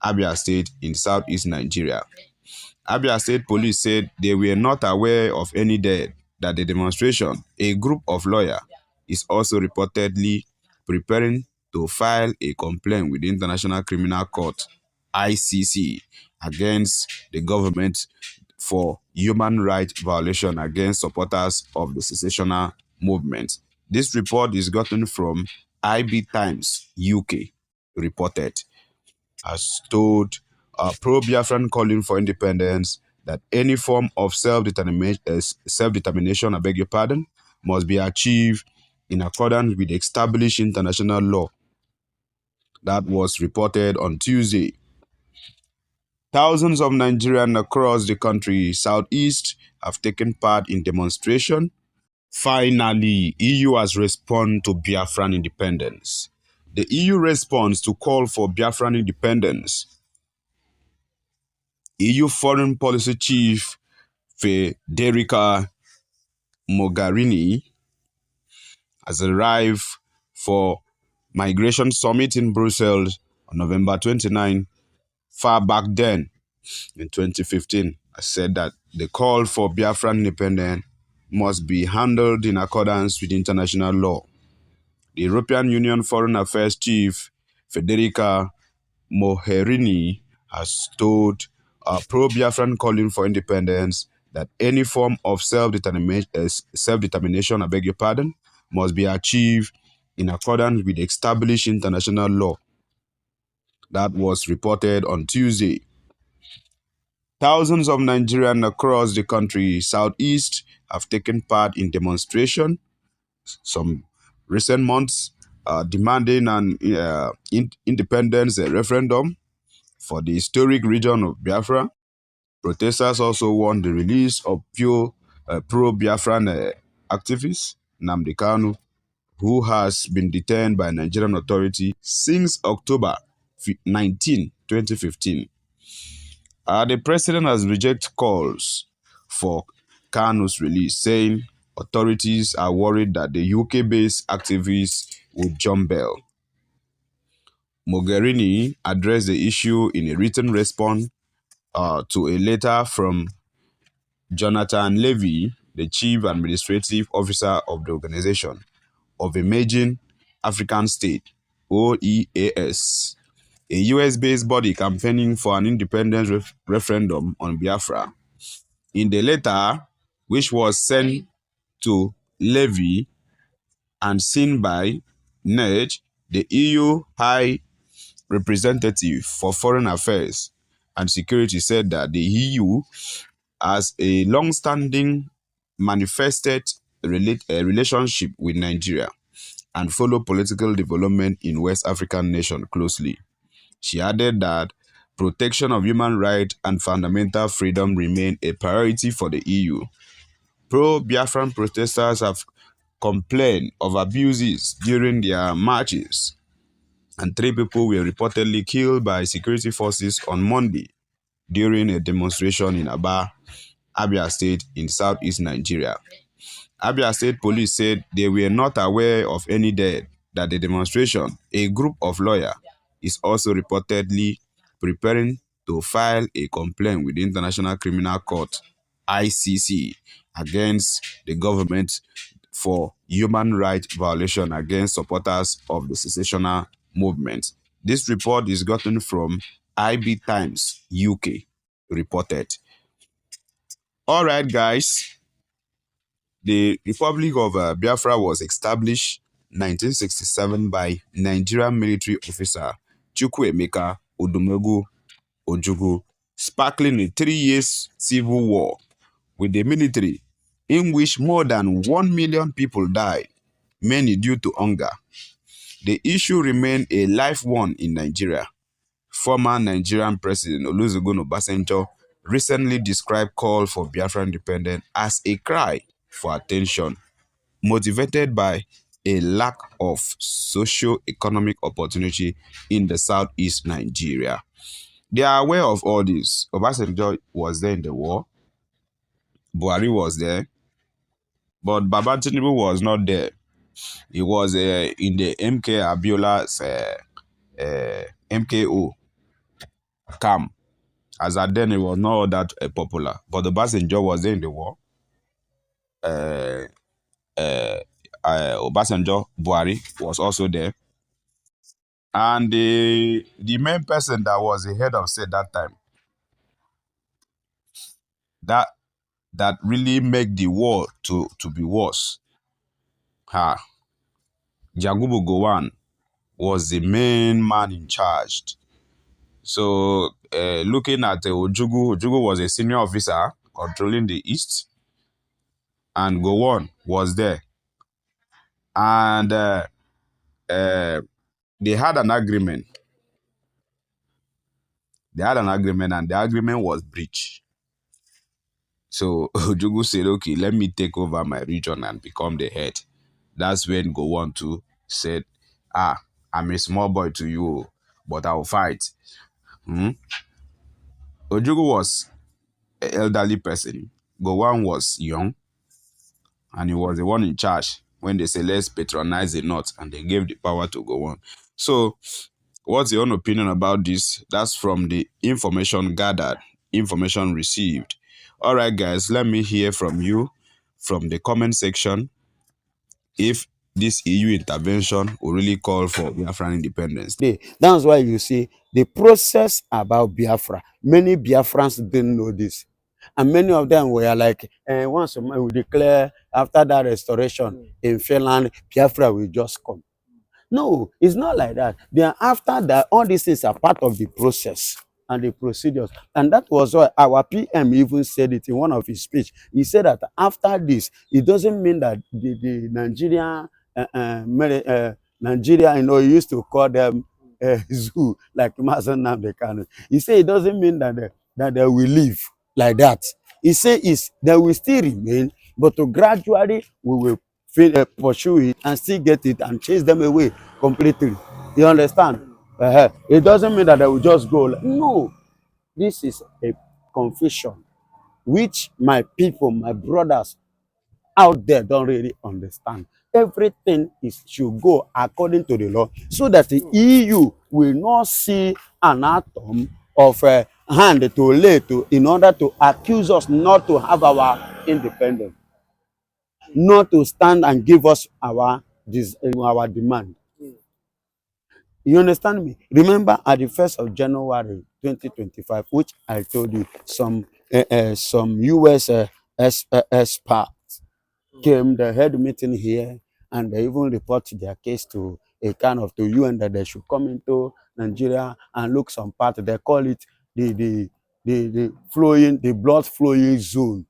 Abia State in southeast Nigeria. Abia State police said they were not aware of any death. That the demonstration, a group of lawyers, is also reportedly preparing to file a complaint with the International Criminal Court (ICC) against the government for human rights violation against supporters of the secessional movement. This report is gotten from IB Times UK reported, has told pro-Biafran calling for independence that any form of self-determination, I beg your pardon, must be achieved in accordance with established international law. That was reported on Tuesday. Thousands of Nigerians across the country, southeast, have taken part in demonstration. Finally, EU has responded to Biafran independence. The EU response to call for Biafran independence. EU Foreign Policy Chief Federica Mogherini has arrived for Migration Summit in Brussels on November 29. Far back then, in 2015, I said that the call for Biafran independence must be handled in accordance with international law. The European Union Foreign Affairs Chief Federica Mogherini has told pro-Biafran calling for independence that any form of self-determination, I beg your pardon, must be achieved in accordance with established international law. That was reported on Tuesday. Thousands of Nigerians across the country, southeast, have taken part in demonstration. Some recent months demanding an independence referendum for the historic region of Biafra. Protesters also want the release of pro-Biafran activist Nnamdi Kanu, who has been detained by Nigerian authority since October 19, 2015. The president has rejected calls for Kanu's release, saying authorities are worried that the UK-based activists will jump bail. Mogherini addressed the issue in a written response to a letter from Jonathan Levy, the chief administrative officer of the Organization of Emerging African States, OEAS, a US-based body campaigning for an independence referendum on Biafra. In the letter, which was sent to Levy and seen by NEJ, the EU High Representative for Foreign Affairs and Security, said that the EU has a long-standing manifested relationship with Nigeria and follow political development in West African nations closely. She added that protection of human rights and fundamental freedom remain a priority for the EU. Pro-Biafran protesters have complained of abuses during their marches, and 3 people were reportedly killed by security forces on Monday during a demonstration in Aba, Abia State in southeast Nigeria. Abia State police said they were not aware of any death. That the demonstration, a group of lawyers, is also reportedly preparing to file a complaint with the International Criminal Court (ICC) against the government for human rights violation against supporters of the secessional movement. This report is gotten from IB Times UK reported. All right, guys. The Republic of Biafra was established 1967 by Nigerian military officer Chukwuemeka Odumegwu Ojukwu, sparkling a 3-year civil war with the military, in which more than 1 million people died, many due to hunger. The issue remained a live one in Nigeria. Former Nigerian President Olusegun Obasanjo recently described call for Biafran independence as a cry for attention, motivated by a lack of socio-economic opportunity in the southeast Nigeria. They are aware of all this. Obasanjo was there in the war. Buhari was there. But Baba Tinubu was not there. He was in the MK Abiola's MKO. calm. As at then, it was not that popular. But the Obasanjo was there in the war. Uh, Obasanjo Buhari was also there. And the main person that was the head of state that time, that that really make the war to be worse. Jagubu Gowon was the main man in charge. So looking at Ojugu was a senior officer controlling the east, and Gowon was there. And they had an agreement. And the agreement was breached. So Ojugu said, okay, let me take over my region and become the head. That's when Gowon too said, I'm a small boy to you, but I'll fight. Ojugu was an elderly person. Gowon was young, and he was the one in charge when they say, let's patronize the North, and they gave the power to Gowon. So, what's your own opinion about this? That's from the information gathered, information received. All right, guys, let me hear from you from the comment section if this EU intervention will really call for Biafran independence. That's why you see the process about Biafra. Many Biafrans didn't know this. And many of them were like, once we declare after that restoration in Finland, Biafra will just come. No, it's not like that. Then after that, all these things are part of the process and the procedures. And that was why our PM even said it in one of his speech. He said that after this, it doesn't mean that the Nigerian, Nigeria, he used to call them zoo, like Mazen Namdekano. He said it doesn't mean that they will live like that. He said they will still remain, but gradually we will pursue it and still get it and chase them away completely. You understand? It doesn't mean that they will just go. No, this is a confusion which my people, my brothers out there don't really understand. Everything should go according to the law so that the EU will not see an atom of a hand to lay to in order to accuse us not to have our independence, not to stand and give us our demand. You understand me? Remember at the 1st of January 2025, which I told you, some US experts came, they had a meeting here, and they even report their case to to UN that they should come into Nigeria and look some part. They call it the blood flowing zone.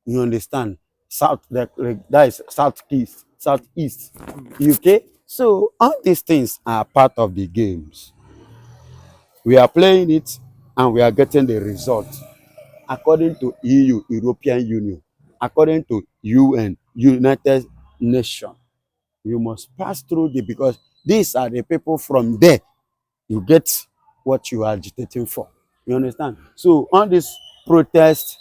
You understand? That is southeast. Okay? So all these things are part of the games. We are playing it and we are getting the result according to EU, European Union, according to UN, United Nations. You must pass through because these are the people from there. You get what you are agitating for. You understand? So on this protest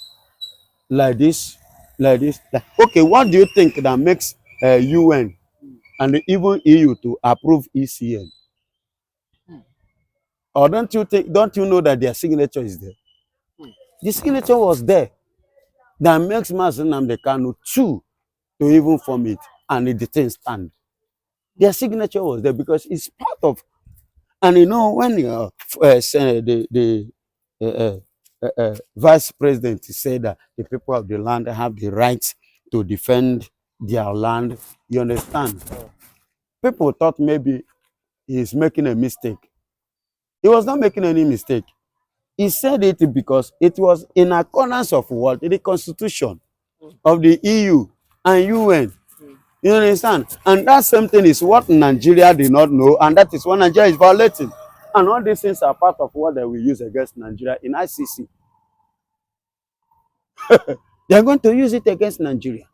like this, okay, what do you think that makes UN and even EU to approve ECN? Or don't you know that their signature is there? The signature was there that makes Mazen Namdekano too to even form it, and it didn't stand. Their signature was there because it's part of, and when the vice president said that the people of the land have the right to defend their land, you understand? People thought maybe he's making a mistake. He was not making any mistake. He said it because it was in accordance of what? The constitution of the EU and UN. You understand? And that same thing is what Nigeria did not know, and that is what Nigeria is violating. And all these things are part of what they will use against Nigeria in ICC. They are going to use it against Nigeria.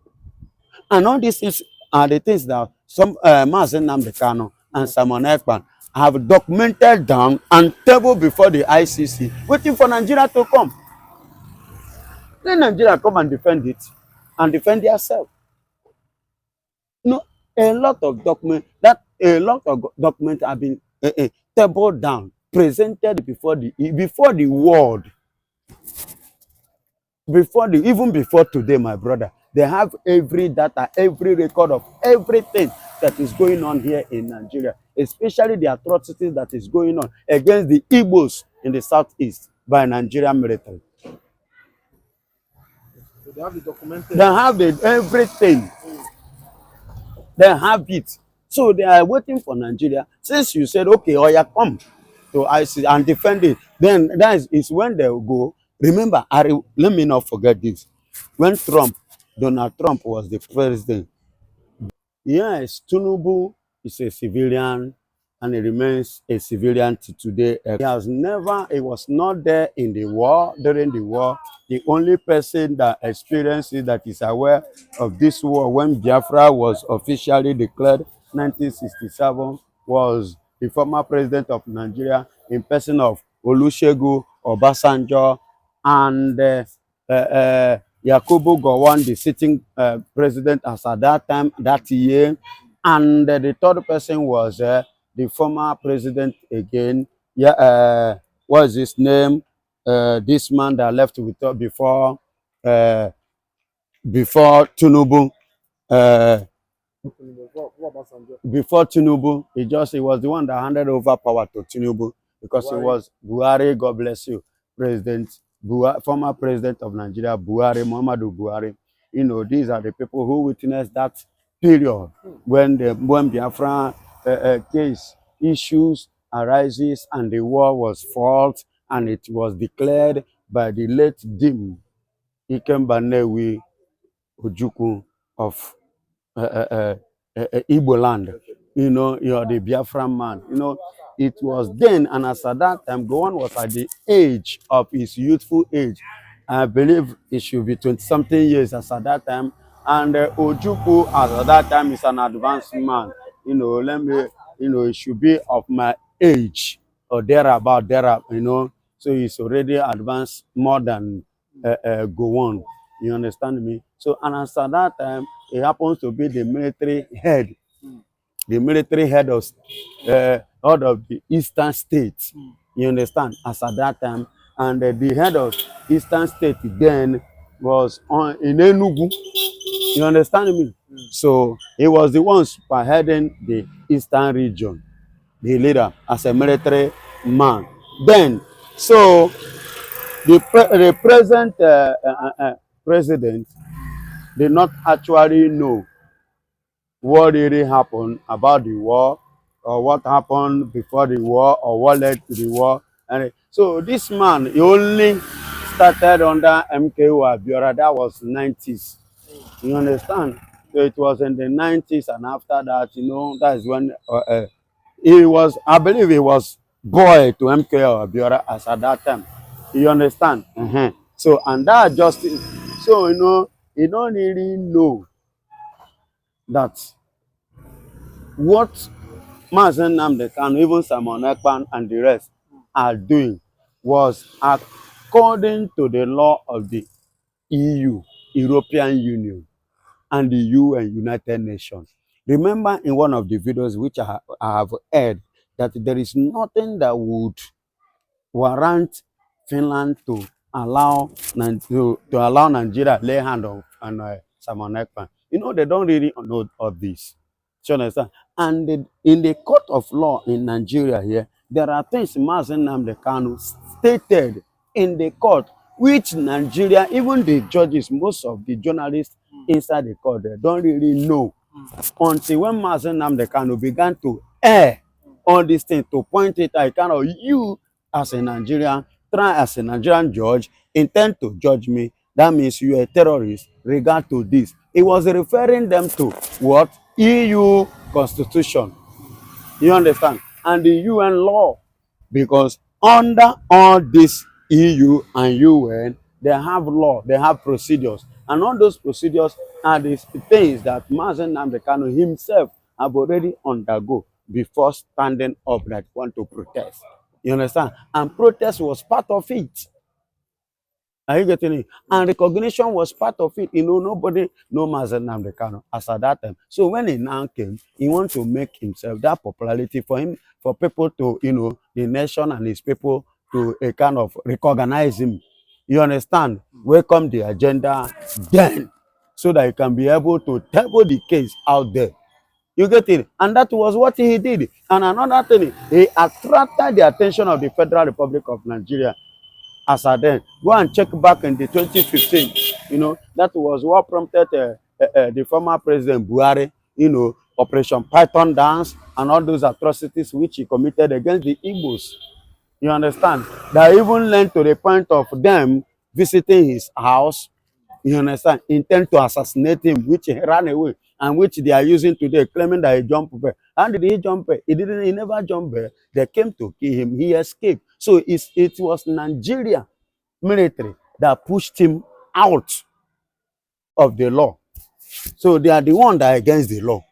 And all these things are the things that some Mazen Namdekano and Simon Ekpan have documented down and tabled before the ICC, waiting for Nigeria to come. Let Nigeria come and defend it and defend themselves. No, a lot of documents have been tabled down presented before the world, even before today, my brother. They have every data, every record of everything that is going on here in Nigeria, especially the atrocities that is going on against the Igbos in the southeast by Nigerian military. So they have it documented. They have everything. They have it. So they are waiting for Nigeria. Since you said, okay, Oya, come to ICC and defend it, then that is when they will go. Remember, let me not forget this. When Donald Trump was the president, yes, Tinubu is a civilian and he remains a civilian to today. He was not there in the war, during the war. The only person that experienced it, that is aware of this war when Biafra was officially declared 1967, was the former president of Nigeria in person of Olusegun Obasanjo and Yakubu Gowon, the sitting president as at that time, that year. And the third person was the former president again. Yeah, what's his name? This man that left with us uh, before Tinubu. Uh, Before Tinubu, he was the one that handed over power to Tinubu because Buhari. He was Buhari, God bless you, former president of Nigeria, Muhammadu Buhari. You know, these are the people who witnessed that period when Biafra case issues arises and the war was fought and it was declared by the late Dim Ikembanewi Ojukwu of Igbo land. You know, you're the Biafran man. You know, it was then, and as at that time, Gowon was at the age of his youthful age. I believe it should be 20-something years as at that time. And Ojukwu, as at that time, is an advanced man. You know, it should be of my age or thereabout, you know. So he's already advanced more than Gowon. You understand me? So, and as at that time, he happens to be the military head of the eastern states. You understand? As at that time, and the head of eastern state then was in Enugu. You understand me? So he was the one spearheading the eastern region, the leader as a military man. Then, so the present president did not actually know what really happened about the war, or what happened before the war, or what led to the war. And so this man, he only started under MKO Abiola. That was 90s. You understand? So it was in the 90s, and after that, you know, that is when I believe he was boy to MKO Abiola as at that time. You understand? So, and that justice, so, you know, you don't really know that what Mazen Nnamdi Kanu, even Simon Ekpan and the rest are doing was according to the law of the EU, European Union, and the UN, United Nations. Remember in one of the videos which I have heard that there is nothing that would warrant Finland to allow Nigeria lay hand on Simon Ekpan. You know, they don't really know of this. You understand? And in the court of law in Nigeria here, there are things Mazen Nnamdi Kanu stated in the court, which Nigeria, even the judges, most of the journalists inside the court, they don't really know until when Mazen Nnamdi Kanu began to air on this thing, to point it out, kind of, you as a Nigerian, try as a Nigerian judge, intend to judge me, that means you are a terrorist, regard to this. It was referring them to what? EU constitution. You understand? And the UN law. Because under all this EU and UN, they have law, they have procedures. And all those procedures are the things that Mazen Nnamdi Kanu himself have already undergo before standing up that want to protest. You understand? And protest was part of it. Are you getting it? And recognition was part of it. You know, nobody know Mazen Namdekano as at that time. So when he now came, he want to make himself that popularity for him, for people to, you know, the nation and his people to a kind of recognize him. You understand? Welcome the agenda then, so that he can be able to table the case out there. You get it? And that was what he did. And another thing, he attracted the attention of the Federal Republic of Nigeria as at then. Go and check back in the 2015. You know, that was what prompted the former President Buhari, you know, Operation Python Dance and all those atrocities which he committed against the Igbos. You understand? That even led to the point of them visiting his house, you understand, intend to assassinate him, which he ran away, and which they are using today, claiming that he jumped there. How did he jump there? He didn't, he never jumped there. They came to kill him. He escaped. So it was Nigeria military that pushed him out of the law. So they are the one that are against the law.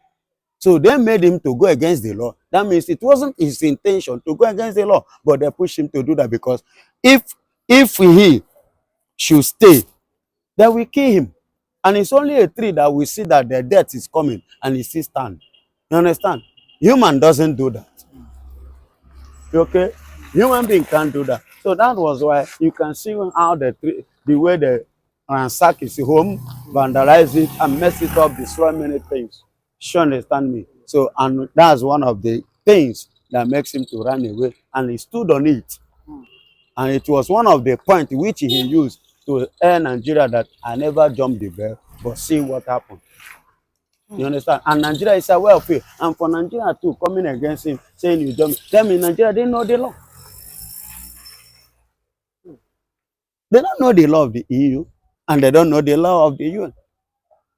So they made him to go against the law. That means it wasn't his intention to go against the law, but they pushed him to do that because if he should stay, they will kill him. And it's only a tree that we see that the death is coming and he still stand. You understand? Human doesn't do that. Okay? Human being can't do that. So that was why you can see how the way they ransack his home, vandalize it, and mess it up, destroy many things. You understand me? So, and that's one of the things that makes him to run away. And he stood on it. And it was one of the points which he used to air Nigeria that I never jumped the bell, but see what happened. You understand? And Nigeria is aware of it. And for Nigeria too, coming against him, saying you jump, tell me Nigeria didn't know the law. They don't know the law of the EU, and they don't know the law of the UN.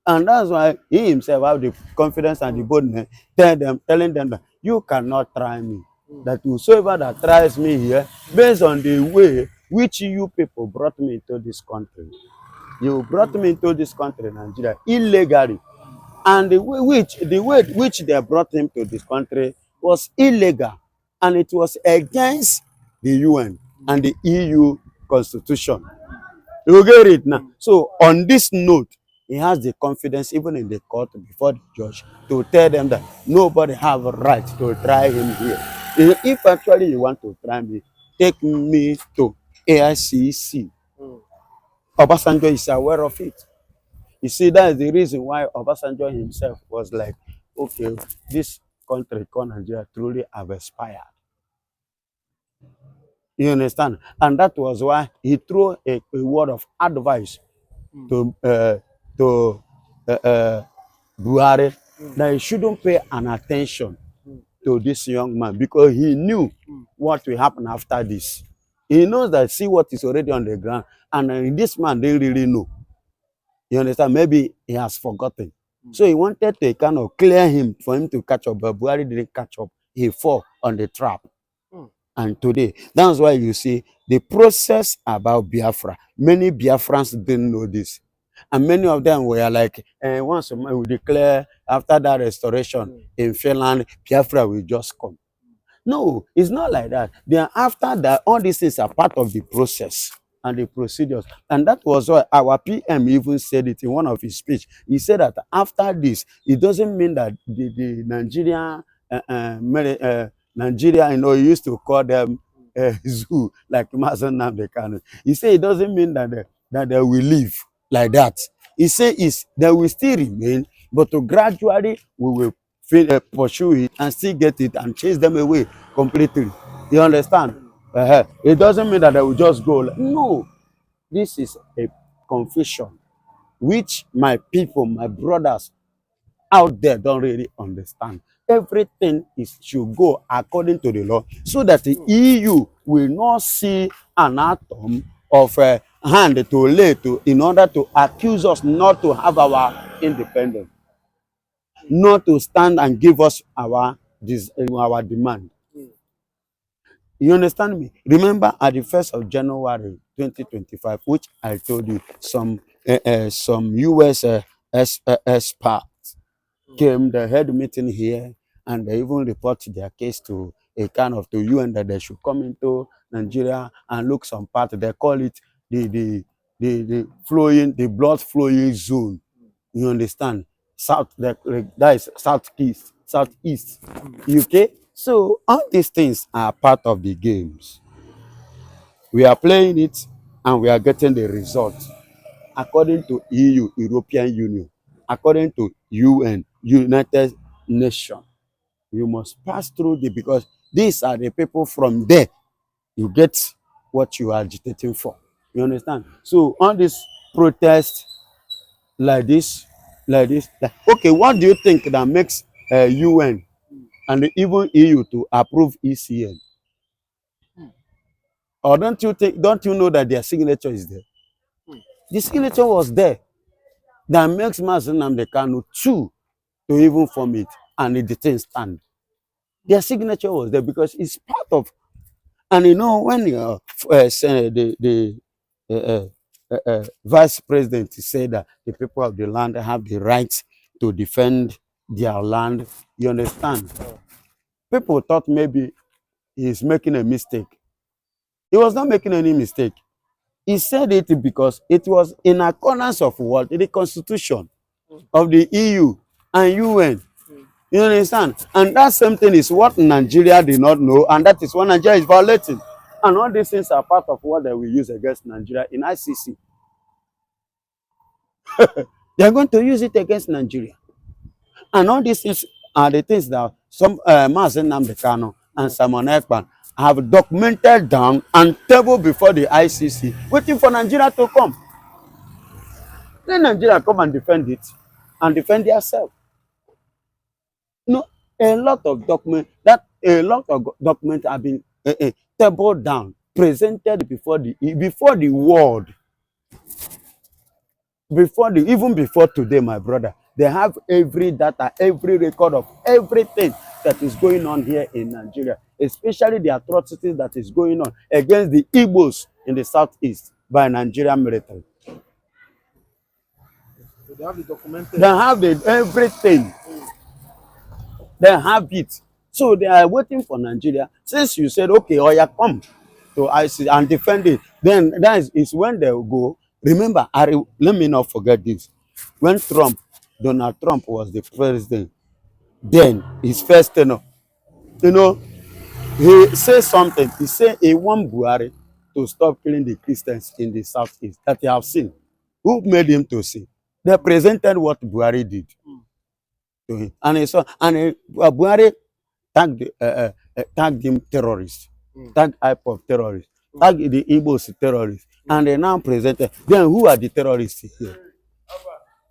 And that's why he himself have the confidence and the boldness, telling them that you cannot try me. That whosoever that tries me here, based on the way which you people brought me into this country. You brought me into this country, Nigeria, illegally. And the way which they brought him to this country was illegal. And it was against the UN and the EU constitution. You get it now. So on this note, he has the confidence, even in the court before the judge, to tell them that nobody have a right to try him here. If actually you want to try me, take me to AICC. Obasanjo is aware of it. You see, that is the reason why Obasanjo himself was like, okay, this country called Nigeria truly have expired. You understand? And that was why he threw a word of advice to Buhari, that he shouldn't pay an attention to this young man because he knew what will happen after this. He knows that, see what is already on the ground, and this man didn't really know. You understand? Maybe he has forgotten. So he wanted to kind of clear him for him to catch up, but Buhari didn't catch up. He fell on the trap. And today, that's why you see the process about Biafra. Many Biafrans didn't know this. And many of them were like, once we declare after that restoration in Finland, Biafra will just come. No, it's not like that. Then after that, all these things are part of the process and the procedures. And that was why our PM even said it in one of his speech. He said that after this, it doesn't mean that the Nigerian Nigeria, you know, he used to call them zoo, like Mazen Namdekano. He said it doesn't mean that they will live like that. He said they will still remain, but to gradually we will pursue it and still get it and chase them away completely. You understand? It doesn't mean that they will just go. No, this is a confusion which my people, my brothers out there don't really understand. Everything should go according to the law so that the EU will not see an atom of a hand to lay to in order to accuse us not to have our independence, not to stand and give us our demand. You understand me? Remember at the 1st of January 2025, which I told you, some US experts came, they had a meeting here, and they even reported their case to a kind of to UN that they should come into Nigeria and look some part. They call it the the blood flowing zone. You understand? South, that is southeast. Okay? So all these things are part of the games. We are playing it and we are getting the result. According to EU, European Union, according to UN, United Nations, you must pass through because these are the people from there. You get what you are agitating for. You understand? So on this protest okay, what do you think that makes UN and even EU to approve ECN? Or don't you know that their signature is there? The signature was there that makes Mazen Nnamdi Kanu two to even form it, and it didn't stand. Their signature was there because it's part of, and you know, when the vice president said that the people of the land have the right to defend their land, you understand? People thought maybe he's making a mistake. He was not making any mistake. He said it because it was in accordance of what? The constitution of the EU and UN. You understand? And that same thing is what Nigeria did not know, and that is what Nigeria is violating. And all these things are part of what they will use against Nigeria in ICC. They are going to use it against Nigeria. And all these things are the things that some Mazen Nnamdi Kanu and Simon Ekpan have documented down and tabled before the ICC, waiting for Nigeria to come. Let Nigeria come and defend it and defend themselves. No, a lot of documents have been tabled down, presented before the world, even before today, my brother. They have every data, every record of everything that is going on here in Nigeria, especially the atrocities that is going on against the Igbos in the southeast by Nigerian military. So they have it documented. They have everything. They have it. So they are waiting for Nigeria. Since you said, okay, Oya, come to ICC and defend it, then that is when they will go. Remember, let me not forget this. When Donald Trump was the president, then his first tenure, you know, he said something. He said he want Buhari to stop killing the Christians in the southeast that they have seen. Who made him to see? They presented what Buhari did to him. And he saw, and Buhari tagged him terrorist, tagged IPOB terrorist, tagged the Igbos terrorists, and they now presented. Then who are the terrorists here?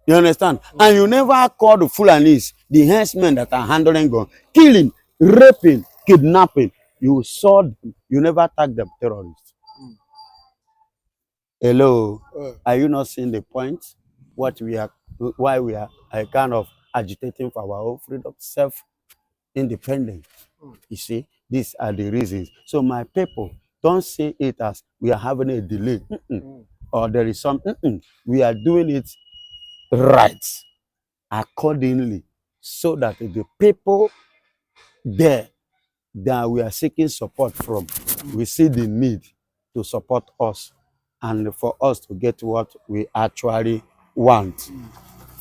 You understand? And you never call the Fulanis, the henchmen that are handling guns, killing, raping, kidnapping. You saw them. You never tagged them terrorists. Hello, are you not seeing the point? Why we are kind of agitating for our own freedom, self-independence. You see, these are the reasons. So my people, don't say it as we are having a delay, or there is something. We are doing it right, accordingly, so that the people there that we are seeking support from, we see the need to support us and for us to get what we actually want.